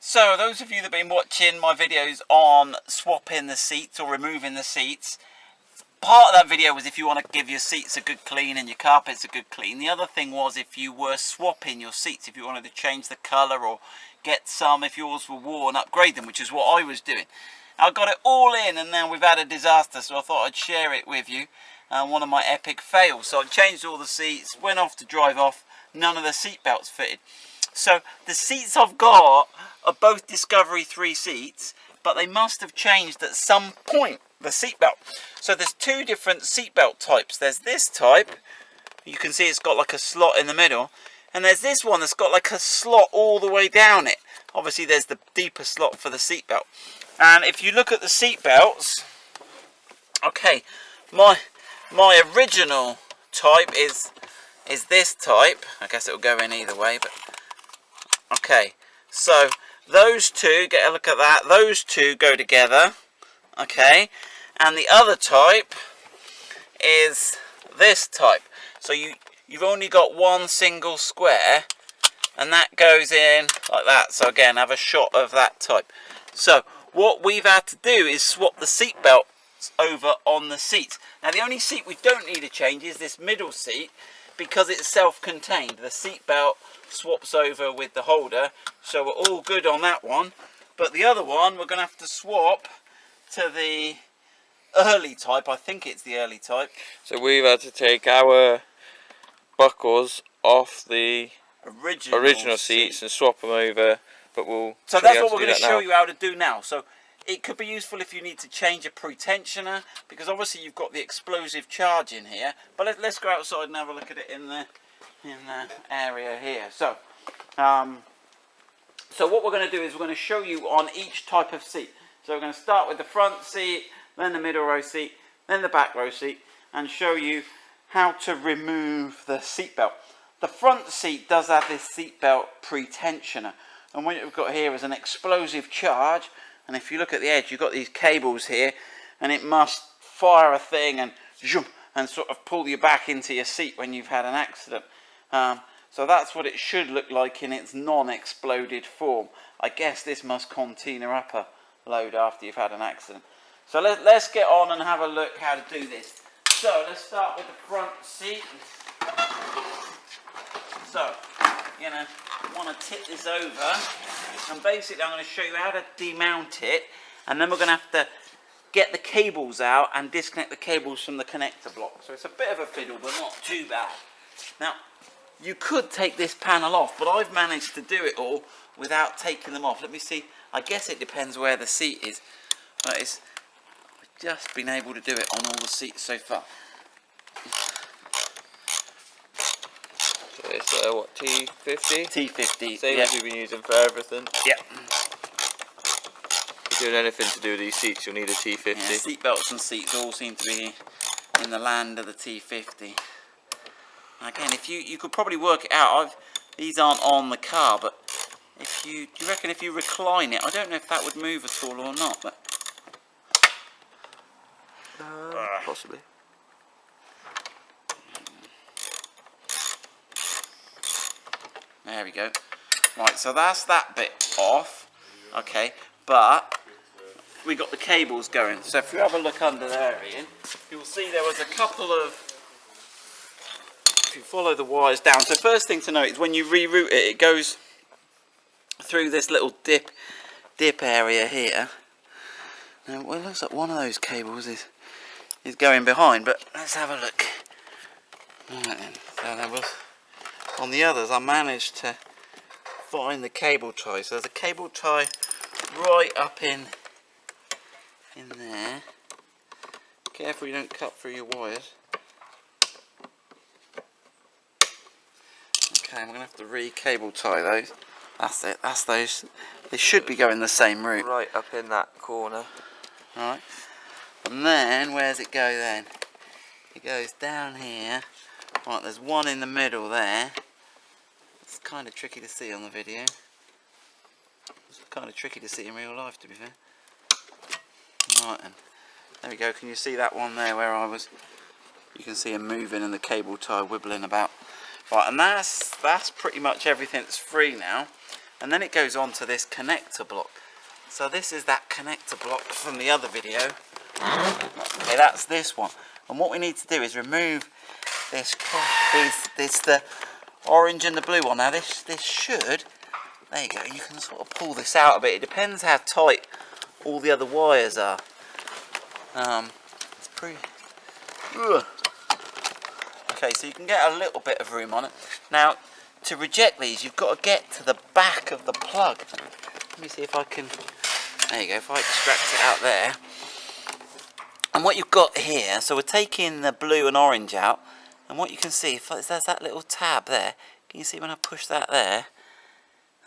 So those of you that have been watching my videos on swapping the seats or removing the seats, part of that video was if you want to give your seats a good clean and your carpets a good clean. The other thing was if you were swapping your seats, if you wanted to change the colour or get some, if yours were worn, upgrade them, which is what I was doing. I got it all in and now we've had a disaster, so I thought I'd share it with you. One of my epic fails. So I changed all the seats, went off to drive off, none of the seat belts fitted. So the seats I've got are both Discovery 3 seats, but they must have changed at some point, the seatbelt. So there's two different seatbelt types. There's this type, you can see it's got like a slot in the middle, and there's this one that's got like a slot all the way down it. Obviously there's the deeper slot for the seatbelt. And if you look at the seatbelts, okay, my original type is this type. I guess it'll go in either way, but okay, so those two, get a look at that, those two go together, okay, and the other type is this type. So you've only got one single square, and that goes in like that. So again, have a shot of that type. So what we've had to do is swap the seat belts over on the seats. Now the only seat we don't need to change is this middle seat, because it's self-contained. The seat belt swaps over with the holder, so we're all good on that one. But the other one we're going to have to swap to the early type. I think it's the early type. So we've had to take our buckles off the original seats and swap them over, but we'll... So that's what we're going to show you how to do now. So it could be useful if you need to change a pre-tensioner, because obviously you've got the explosive charge in here. But let's go outside and have a look at it in the area here. So what we're going to do is we're going to show you on each type of seat. So we're going to start with the front seat, then the middle row seat, then the back row seat, and show you how to remove the seat belt. The front seat does have this seat belt pre-tensioner, and what we've got here is an explosive charge. And if you look at the edge, you've got these cables here, and it must fire a thing and zoom, and sort of pull you back into your seat when you've had an accident. So that's what it should look like in its non-exploded form. I guess this must contain a upper load after you've had an accident. So let's get on and have a look how to do this. So let's start with the front seat. So you're going to want to tip this over, and basically I'm going to show you how to demount it, and then we're going to have to get the cables out and disconnect the cables from the connector block. So it's a bit of a fiddle, but not too bad. Now you could take this panel off, but I've managed to do it all without taking them off. Let me see, I guess it depends where the seat is, but I've just been able to do it on all the seats so far. So it's what, T50? T50. Same as we've been using for everything. Yep. If you're doing anything to do with these seats, you'll need a T50. Yeah, seat belts and seats all seem to be in the land of the T50. Again, if you could probably work it out. These aren't on the car, but do you reckon if you recline it, I don't know if that would move at all or not, but possibly. There we go. Right, so that's that bit off. Okay, but we got the cables going. So if you have a look under there, Ian, you'll see there was a couple of, if you follow the wires down. So first thing to note is when you reroute it, it goes through this little dip area here. Now, well, it looks like one of those cables is going behind, but let's have a look. Right then, so there was, on the others I managed to find the cable tie. So there's a cable tie right up in there. Careful you don't cut through your wires. Okay, I'm going to have to re-cable tie those. That's it, that's those. They should be going the same route. Right up in that corner. Right. And then, where's it go then? It goes down here. Right, there's one in the middle there. It's kind of tricky to see on the video. It's kind of tricky to see in real life, to be fair. Right then. There we go. Can you see that one there where I was? You can see him moving and the cable tie wibbling about. Right, and that's pretty much everything that's free now. and then it goes on to this connector block. So this is that connector block from the other video. Okay, that's this one. And what we need to do is remove this the orange and the blue one. Now this should, there you go, you can sort of pull this out a bit. It depends how tight all the other wires are. It's pretty. Ugh. Okay, so you can get a little bit of room on it. Now, to reject these, you've got to get to the back of the plug. Let me see if I can. There you go. If I extract it out there, and what you've got here, so we're taking the blue and orange out, and what you can see, if there's that little tab there. Can you see when I push that there?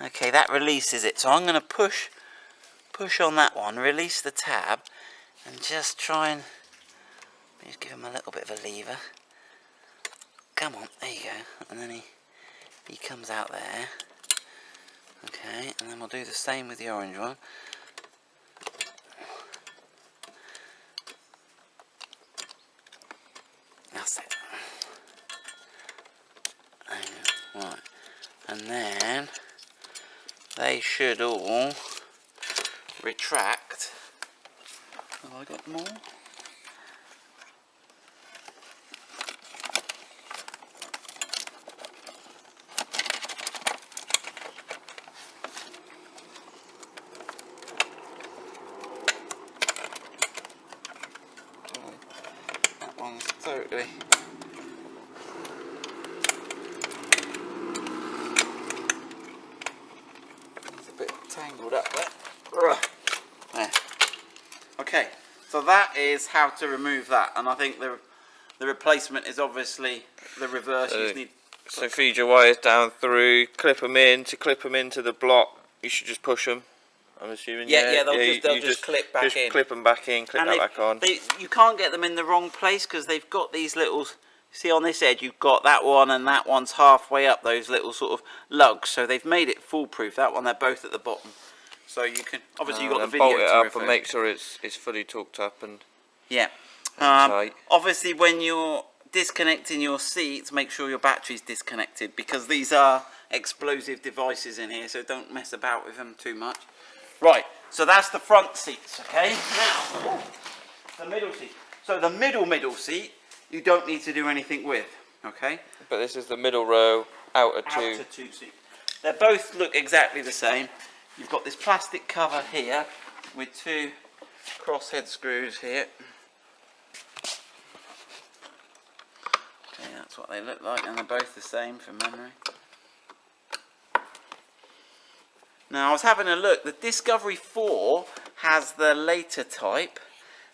Okay, that releases it. So I'm going to push on that one, release the tab, and just try and just give him a little bit of a lever. Come on, there you go. And then he comes out there. Okay, and then we'll do the same with the orange one. That's it. Right, and then they should all retract. Have I got more? That one's totally. It's a bit tangled up there. There. Okay, so that is how to remove that, and I think the replacement is obviously the reverse. You just need. So feed your wires down through, clip them in. To clip them into the block, you should just push them. I'm assuming. Yeah, they'll just clip back just in. Clip them back in, clip that back on. You can't get them in the wrong place because they've got these little. See on this edge, you've got that one and that one's halfway up. Those little sort of lugs. So they've made it foolproof. That one, they're both at the bottom. So you can obviously you've got the video bolt it to up refer. and make sure it's fully torqued up and. Yeah. Tight. Obviously, when you're disconnecting your seats, make sure your battery's disconnected because these are explosive devices in here. So don't mess about with them too much. Right. So that's the front seats. Okay. Now the middle seat. So the middle seat, you don't need to do anything with. Okay. But this is the middle row, outer two seat. They both look exactly the same. You've got this plastic cover here with two crosshead screws here. Okay, that's what they look like, and they're both the same from memory. Now I was having a look. The Discovery 4 has the later type.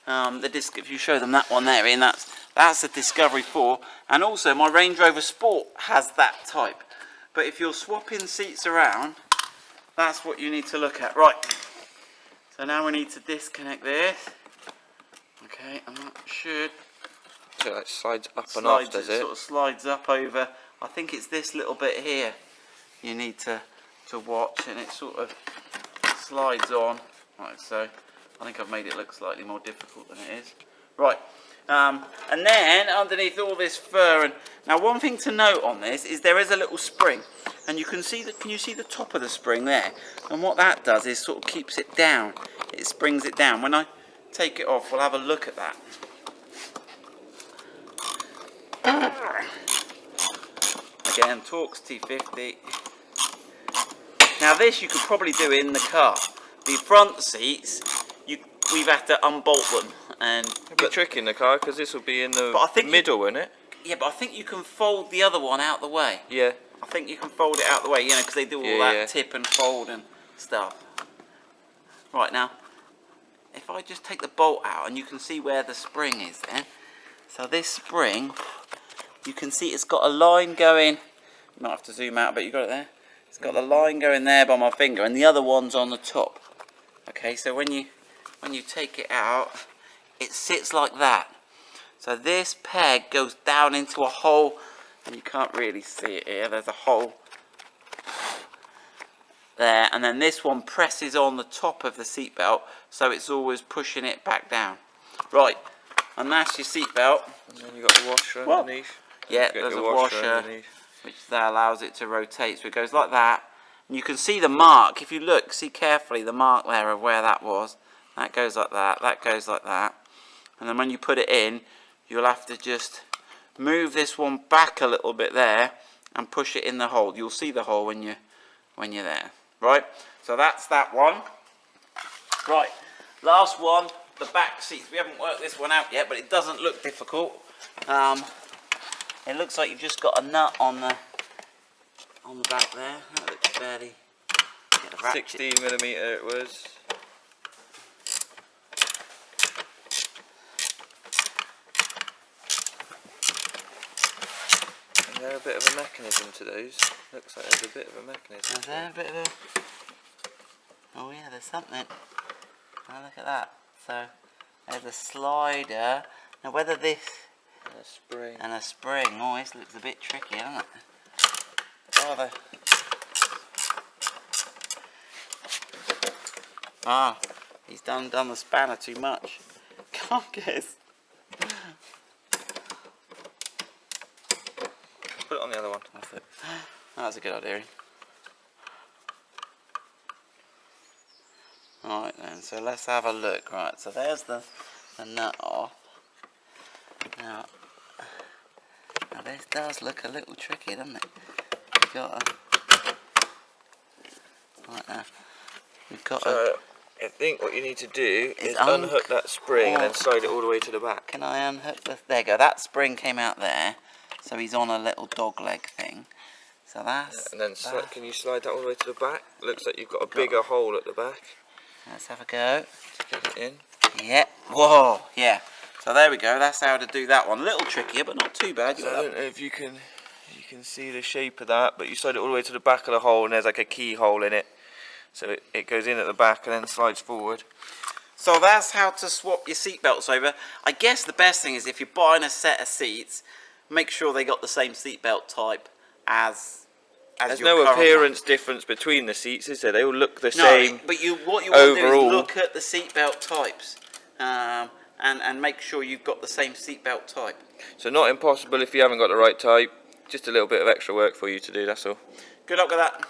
If you show them that one there, Ian, that's the Discovery 4, and also my Range Rover Sport has that type. But if you're swapping seats around, that's what you need to look at. Right, so now we need to disconnect this. Okay, and that should. So it slides up and off, does it? It sort of slides up over. I think it's this little bit here you need to watch, and it sort of slides on like so. I think I've made it look slightly more difficult than it is. Right, and then underneath all this fur, and now one thing to note on this is there is a little spring, and you can see can you see the top of the spring there? And what that does is sort of keeps it down. It springs it down. When I take it off, we'll have a look at that. Again, Torx T50. Now this you could probably do in the car. The front seats, we've had to unbolt them, and it'll be tricky in the car because this will be in the middle, won't it? Yeah, but I think you can fold the other one out the way. Yeah. I think you can fold it out the way, you know, because they do all that tip and fold and stuff. Right, now, if I just take the bolt out, and you can see where the spring is then. So this spring, you can see it's got a line going. You might have to zoom out, but you got it there. It's got the line going there by my finger, and the other one's on the top. Okay, so when you take it out, it sits like that. So this peg goes down into a hole, and you can't really see it here. There's a hole there, and then this one presses on the top of the seatbelt, so it's always pushing it back down. Right, and that's your seatbelt. And then you've got the washer underneath. Yeah, there's a washer which that allows it to rotate, so it goes like that. And you can see the mark. If you look, see carefully the mark there of where that was. That goes like that. That goes like that. And then when you put it in, you'll have to just move this one back a little bit there and push it in the hole. You'll see the hole when you're there. Right? So that's that one. Right. Last one, the back seats. We haven't worked this one out yet, but it doesn't look difficult. It looks like you've just got a nut on the back there. That looks fairly. 16mm it was. And there's a bit of a mechanism to those. Looks like there's a bit of a mechanism. Is there a bit of a... Oh yeah, there's something. Oh, look at that. So there's a slider. Now whether this And a spring. and a spring. Oh, this looks a bit tricky, doesn't it? Oh, he's done the spanner too much. Can't guess. Put it on the other one. That's it. That's a good idea. Right then, so let's have a look. Right, so there's the nut off. Now this does look a little tricky, doesn't it? We've got a... Right now. We've got So I think what you need to do is unhook that spring and then slide it all the way to the back. Can I unhook the... There you go, that spring came out there. So he's on a little dog leg thing. So that's... And then can you slide that all the way to the back? Looks like you've got a bigger hole at the back. Let's have a go. To get it in. Yeah. Whoa. Yeah. So there we go. That's how to do that one. A little trickier, but not too bad. So I don't know if you can see the shape of that, but you slide it all the way to the back of the hole, and there's like a keyhole in it. So it goes in at the back and then slides forward. So that's how to swap your seat belts over. I guess the best thing is if you're buying a set of seats, make sure they got the same seat belt type as There's your no current appearance one. difference between the seats, is there? They all look the No, same. but what you want to do overall. is look at the seat belt types and make sure you've got the same seat belt type. So not impossible if you haven't got the right type. Just a little bit of extra work for you to do, that's all. Good luck with that.